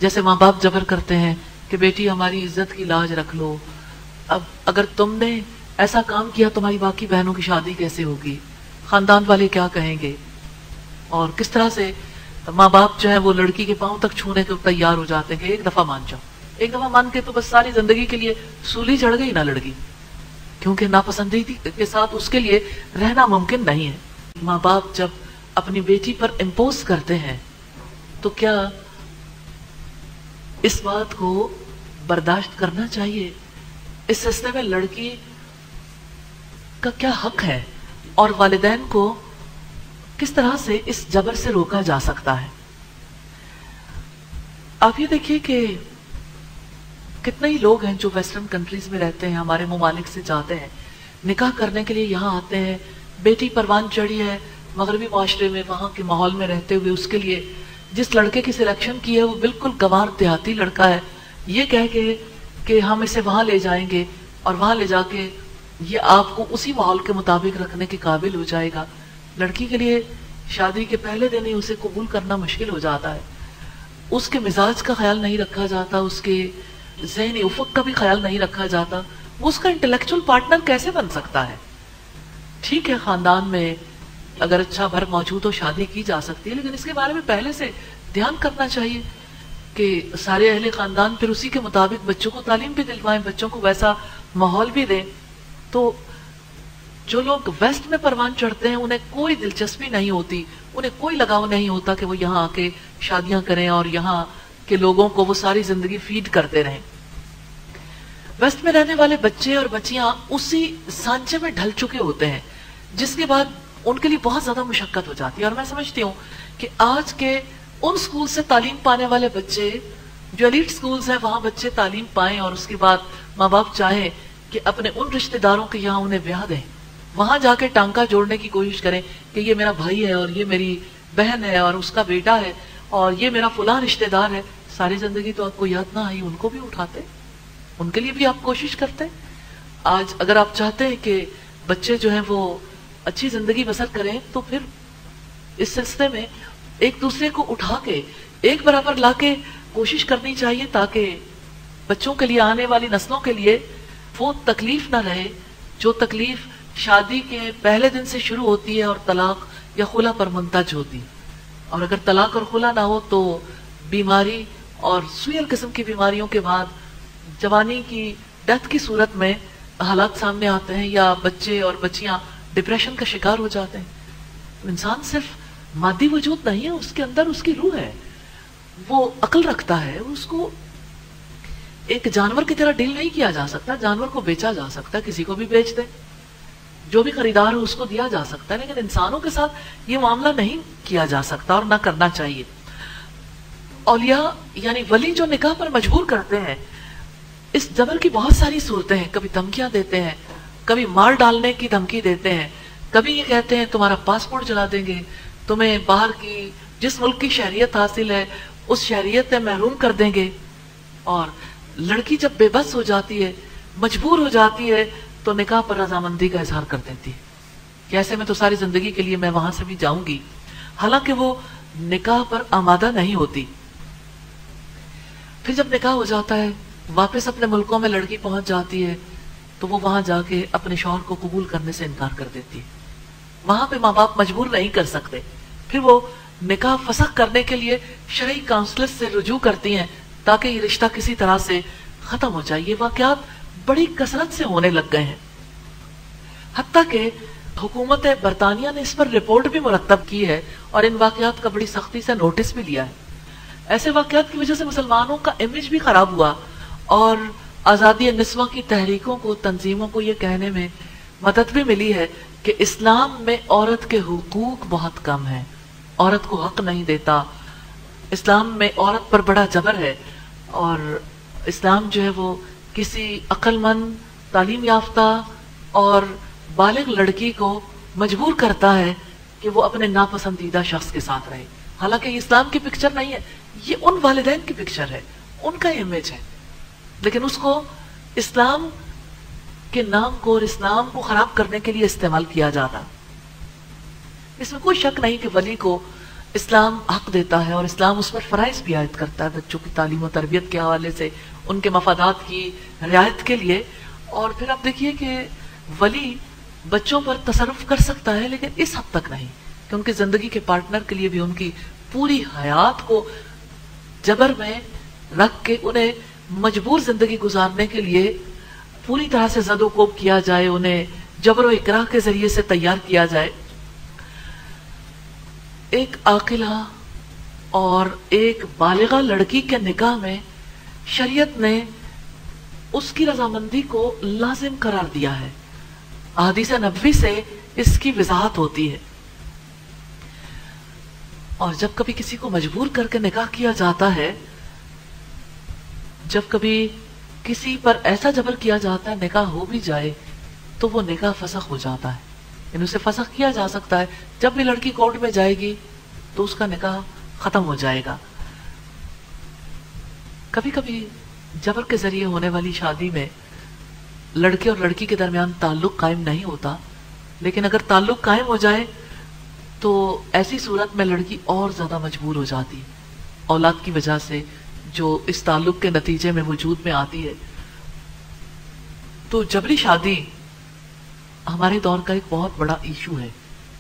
جیسے ماں باپ جبر کرتے ہیں کہ بیٹی ہماری عزت کی لاج رکھ لو، اب اگر تم نے ایسا کام کیا تمہاری باقی بہنوں کی شادی کیسے ہوگی، خاندان والے کیا کہیں گے، اور کس طرح سے ماں باپ جو ہے وہ لڑکی کے پاؤں تک چھونے کو تیار ہو جاتے ہیں کہ ایک دفعہ مان جاؤ، ایک دفعہ مان کے تو بس ساری زندگی کے لیے سولی چڑھ گئی نہ لڑکی، کیونکہ ناپسندیدگی کے ساتھ اس کے لیے رہنا ممکن نہیں ہے۔ ماں باپ جب اپنی بیٹی پر امپوز کرتے ہیں تو کیا اس بات کو برداشت کرنا چاہیے؟ اس سلسلے میں لڑکی کا کیا حق ہے اور والدین کو کس طرح سے اس جبر سے روکا جا سکتا ہے؟ آپ یہ دیکھیے کہ کتنے ہی لوگ ہیں جو ویسٹرن کنٹریز میں رہتے ہیں، ہمارے ممالک سے جاتے ہیں، نکاح کرنے کے لیے یہاں آتے ہیں، بیٹی پروان چڑھی ہے مغربی معاشرے میں، وہاں کے ماحول میں رہتے ہوئے اس کے لیے جس لڑکے کی سلیکشن کی ہے وہ بالکل گنوار دیہاتی لڑکا ہے، یہ کہہ کے کہ ہم اسے وہاں لے جائیں گے اور وہاں لے جا کے یہ آپ کو اسی ماحول کے مطابق رکھنے کے قابل ہو جائے گا۔ لڑکی کے لیے شادی کے پہلے دن ہی اسے قبول کرنا مشکل ہو جاتا ہے، اس کے مزاج کا خیال نہیں رکھا جاتا، اس کے ذہنی افق کا بھی خیال نہیں رکھا جاتا، وہ اس کا انٹلیکچول پارٹنر کیسے بن سکتا ہے؟ ٹھیک ہے خاندان میں اگر اچھا بھر موجود ہو شادی کی جا سکتی ہے، لیکن اس کے بارے میں پہلے سے دھیان کرنا چاہیے کہ سارے اہل خاندان پھر اسی کے مطابق بچوں کو تعلیم بھی دلوائیں، بچوں کو ویسا ماحول بھی دیں۔ تو جو لوگ ویسٹ میں پروان چڑھتے ہیں انہیں کوئی دلچسپی نہیں ہوتی، انہیں کوئی لگاؤ نہیں ہوتا کہ وہ یہاں آ کے شادیاں کریں اور یہاں کے لوگوں کو وہ ساری زندگی فیڈ کرتے رہیں۔ ویسٹ میں رہنے والے بچے اور بچیاں اسی سانچے میں ڈھل چکے ہوتے ہیں جس کے بعد ان کے لیے بہت زیادہ مشقت ہو جاتی ہے، اور میں سمجھتی ہوں کہ آج کے ان سکول سے تعلیم پانے والے بچے جو ایلیٹ سکولز ہیں وہاں بچے تعلیم پائیں اور اس کے بعد ماں باپ چاہیں کہ اپنے ان رشتہ داروں کے یہاں انہیں بیاہ دیں، وہاں جا کے ٹانکا جوڑنے کی کوشش کریں کہ یہ میرا بھائی ہے اور یہ میری بہن ہے اور اس کا بیٹا ہے اور یہ میرا فلاں رشتہ دار ہے، ساری زندگی تو آپ کو یاد نہ آئی، ان کو بھی اٹھاتے، ان کے لیے بھی آپ کوشش کرتے۔ آج اگر آپ چاہتے ہیں کہ بچے جو ہیں وہ اچھی زندگی بسر کریں تو پھر اس سلسلے میں ایک دوسرے کو اٹھا کے ایک برابر لا کے کوشش کرنی چاہیے تاکہ بچوں کے لیے، آنے والی نسلوں کے لیے وہ تکلیف نہ رہے جو تکلیف شادی کے پہلے دن سے شروع ہوتی ہے اور طلاق یا خلا پر منتج ہوتی، اور اگر طلاق اور خلا نہ ہو تو بیماری اور سوئل قسم کی بیماریوں کے بعد جوانی کی ڈیتھ کی صورت میں حالات سامنے آتے ہیں یا بچے اور بچیاں ڈپریشن کا شکار ہو جاتے ہیں۔ انسان صرف مادی وجود نہیں ہے، اس کے اندر اس کی روح ہے، وہ عقل رکھتا ہے، اس کو ایک جانور کی طرح ڈیل نہیں کیا جا سکتا، جانور کو بیچا جا سکتا ہے، کسی کو بھی بیچ دے، جو بھی خریدار ہو اس کو دیا جا سکتا ہے، لیکن انسانوں کے ساتھ یہ معاملہ نہیں کیا جا سکتا اور نہ کرنا چاہیے۔ اولیاء یعنی ولی جو نکاح پر مجبور کرتے ہیں، اس جبر کی بہت ساری صورتیں ہیں، کبھی دھمکیاں دیتے ہیں، کبھی مار ڈالنے کی دھمکی دیتے ہیں، کبھی یہ کہتے ہیں تمہارا پاسپورٹ جلا دیں گے، تمہیں باہر کی جس ملک کی شہریت حاصل ہے اس شہریت سے محروم کر دیں گے، اور لڑکی جب بے بس ہو جاتی ہے، مجبور ہو جاتی ہے تو نکاح پر رضامندی کا اظہار کر دیتی ہے کہ ایسے میں تو ساری زندگی کے لیے میں وہاں سے بھی جاؤں گی، حالانکہ وہ نکاح پر آمادہ نہیں ہوتی۔ پھر جب نکاح ہو جاتا ہے، واپس اپنے ملکوں میں لڑکی پہنچ جاتی ہے تو وہ وہاں جا کے اپنے شوہر کو قبول کرنے سے انکار کر دیتی ہے، وہاں پہ ماں باپ مجبور نہیں کر سکتے، پھر وہ نکاح فسخ کرنے کے لیے شرعی کاؤنسلر سے رجوع کرتی ہیں تاکہ یہ رشتہ کسی طرح سے ختم ہو جائے۔ یہ واقعات بڑی کثرت سے ہونے لگ گئے ہیں، حتیٰ کہ حکومت برطانیہ نے اس پر رپورٹ بھی مرتب کی ہے اور ان واقعات کا بڑی سختی سے نوٹس بھی لیا ہے۔ ایسے واقعات کی وجہ سے مسلمانوں کا امیج بھی خراب ہوا اور آزادی نسواں کی تحریکوں کو، تنظیموں کو یہ کہنے میں مدد بھی ملی ہے کہ اسلام میں عورت کے حقوق بہت کم ہیں، عورت کو حق نہیں دیتا، اسلام میں عورت پر بڑا جبر ہے، اور اسلام جو ہے وہ کسی عقل مند، تعلیم یافتہ اور بالغ لڑکی کو مجبور کرتا ہے کہ وہ اپنے ناپسندیدہ شخص کے ساتھ رہے، حالانکہ یہ اسلام کی پکچر نہیں ہے، یہ ان والدین کی پکچر ہے، ان کا امیج ہے، لیکن اس کو اسلام کے نام کو اور اسلام کو خراب کرنے کے لیے استعمال کیا جاتا۔ اس میں کوئی شک نہیں کہ ولی کو اسلام حق دیتا ہے اور اسلام اس پر فرائض بھی عائد کرتا ہے بچوں کی تعلیم و تربیت کے حوالے سے، ان کے مفادات کی رعایت کے لیے. اور پھر آپ دیکھیے کہ ولی بچوں پر تصرف کر سکتا ہے لیکن اس حد تک نہیں کہ ان کی زندگی کے پارٹنر کے لیے بھی ان کی پوری حیات کو جبر میں رکھ کے انہیں مجبور زندگی گزارنے کے لیے پوری طرح سے زد و کوب کیا جائے، انہیں جبر و اکراہ کے ذریعے سے تیار کیا جائے. ایک عاقلہ اور ایک بالغہ لڑکی کے نکاح میں شریعت نے اس کی رضامندی کو لازم قرار دیا ہے. احادیث نبوی سے اس کی وضاحت ہوتی ہے. اور جب کبھی کسی کو مجبور کر کے نکاح کیا جاتا ہے، جب کبھی کسی پر ایسا جبر کیا جاتا ہے نکاح ہو بھی جائے تو وہ نکاح فسخ ہو جاتا ہے، یعنی اسے فسخ کیا جا سکتا ہے. جب بھی لڑکی کورٹ میں جائے گی تو اس کا نکاح ختم ہو جائے گا. کبھی کبھی جبر کے ذریعے ہونے والی شادی میں لڑکے اور لڑکی کے درمیان تعلق قائم نہیں ہوتا، لیکن اگر تعلق قائم ہو جائے تو ایسی صورت میں لڑکی اور زیادہ مجبور ہو جاتی اولاد کی وجہ سے جو اس تعلق کے نتیجے میں وجود میں آتی ہے. تو جبری شادی ہمارے دور کا ایک بہت بڑا ایشو ہے.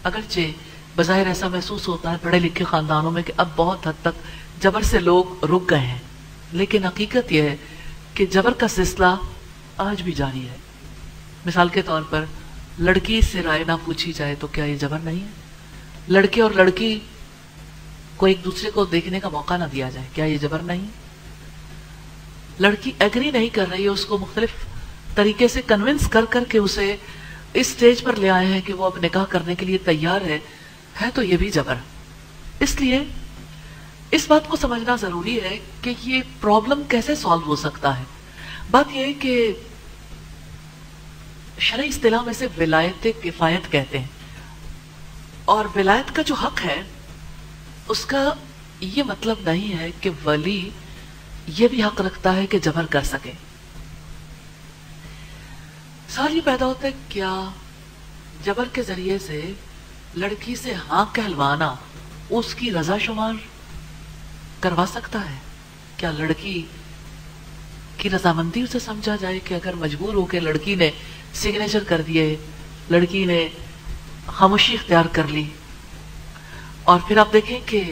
اگرچہ بظاہر ایسا محسوس ہوتا ہے پڑھے لکھے خاندانوں میں کہ اب بہت حد تک جبر سے لوگ رک گئے ہیں، لیکن حقیقت یہ ہے کہ جبر کا سلسلہ آج بھی جاری ہے. مثال کے طور پر لڑکی سے رائے نہ پوچھی جائے تو کیا یہ جبر نہیں ہے؟ لڑکے اور لڑکی کو ایک دوسرے کو دیکھنے کا موقع نہ دیا جائے، کیا یہ جبر نہیں؟ لڑکی ایگری نہیں کر رہی ہے، اس کو مختلف طریقے سے کنونس کر کر کے اسے اس سٹیج پر لے آئے ہیں کہ وہ اب نکاح کرنے کے لیے تیار ہے تو یہ بھی جبر. اس لیے اس بات کو سمجھنا ضروری ہے کہ یہ پرابلم کیسے سالو ہو سکتا ہے. بات یہ ہے کہ شرعی اصطلاح میں سے ولایت کفایت کہتے ہیں، اور ولایت کا جو حق ہے اس کا یہ مطلب نہیں ہے کہ ولی یہ بھی حق رکھتا ہے کہ جبر کر سکے. سوال یہ پیدا ہوتا ہے کیا جبر کے ذریعے سے لڑکی سے ہاں کہلوانا اس کی رضا شمار کروا سکتا ہے؟ کیا لڑکی کی رضامندی اسے سمجھا جائے کہ اگر مجبور ہو کے لڑکی نے سگنیچر کر دیے، لڑکی نے خاموشی اختیار کر لی، اور پھر آپ دیکھیں کہ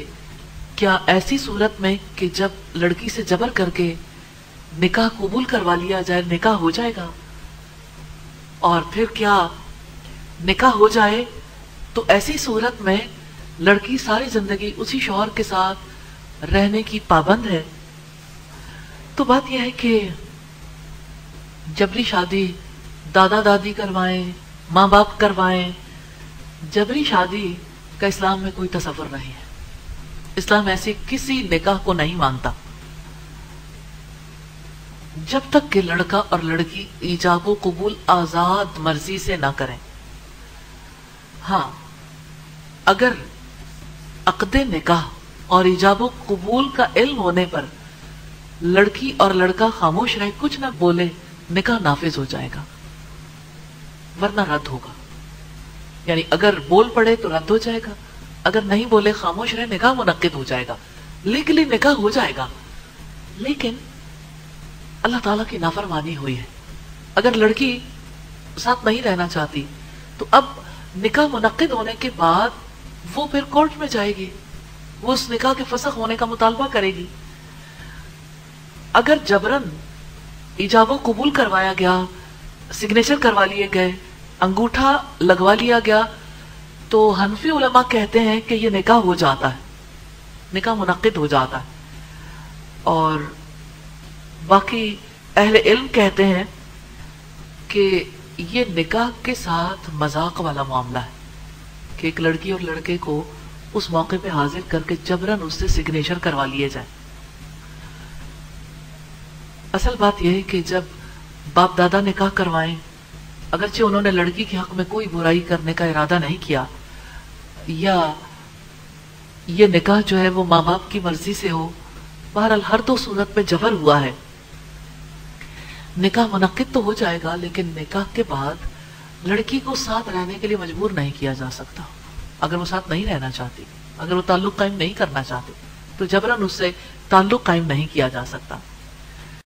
کیا ایسی صورت میں کہ جب لڑکی سے جبر کر کے نکاح قبول کروا لیا جائے نکاح ہو جائے گا؟ اور پھر کیا نکاح ہو جائے تو ایسی صورت میں لڑکی ساری زندگی اسی شوہر کے ساتھ رہنے کی پابند ہے؟ تو بات یہ ہے کہ جبری شادی دادا دادی کروائیں، ماں باپ کروائیں، جبری شادی کا اسلام میں کوئی تصور نہیں ہے. اسلام ایسی کسی نکاح کو نہیں مانتا جب تک کہ لڑکا اور لڑکی ایجاب و قبول آزاد مرضی سے نہ کریں. ہاں، اگر عقد نکاح اور ایجاب و قبول کا علم ہونے پر لڑکی اور لڑکا خاموش رہے، کچھ نہ بولے، نکاح نافذ ہو جائے گا، ورنہ رد ہوگا. یعنی اگر بول پڑے تو رد ہو جائے گا، اگر نہیں بولے خاموش رہے نکاح منعقد ہو جائے گا، لیگلی نکاح ہو جائے گا. لیکن اللہ تعالیٰ کی نافرمانی ہوئی ہے. اگر لڑکی ساتھ نہیں رہنا چاہتی تو اب نکاح منعقد ہونے کے بعد وہ پھر کورٹ میں جائے گی، وہ اس نکاح کے فسخ ہونے کا مطالبہ کرے گی. اگر جبرن ایجاب و قبول کروایا گیا، سگنیچر کروا لیے گئے، انگوٹھا لگوا لیا گیا، تو حنفی علماء کہتے ہیں کہ یہ نکاح ہو جاتا ہے، نکاح منعقد ہو جاتا ہے. اور باقی اہل علم کہتے ہیں کہ یہ نکاح کے ساتھ مذاق والا معاملہ ہے کہ ایک لڑکی اور لڑکے کو اس موقع پہ حاضر کر کے جبرن اس سے سگنیچر کروا لیے جائے. اصل بات یہ ہے کہ جب باپ دادا نکاح کروائیں، اگرچہ انہوں نے لڑکی کے حق میں کوئی برائی کرنے کا ارادہ نہیں کیا، یا یہ نکاح جو ہے وہ ماں باپ کی مرضی سے ہو، بہرحال ہر دو صورت میں جبر ہوا ہے. نکاح منعقد تو ہو جائے گا، لیکن نکاح کے بعد لڑکی کو ساتھ رہنے کے لیے مجبور نہیں کیا جا سکتا اگر وہ ساتھ نہیں رہنا چاہتی. اگر وہ تعلق قائم نہیں کرنا چاہتے تو جبراً اس سے تعلق قائم نہیں کیا جا سکتا.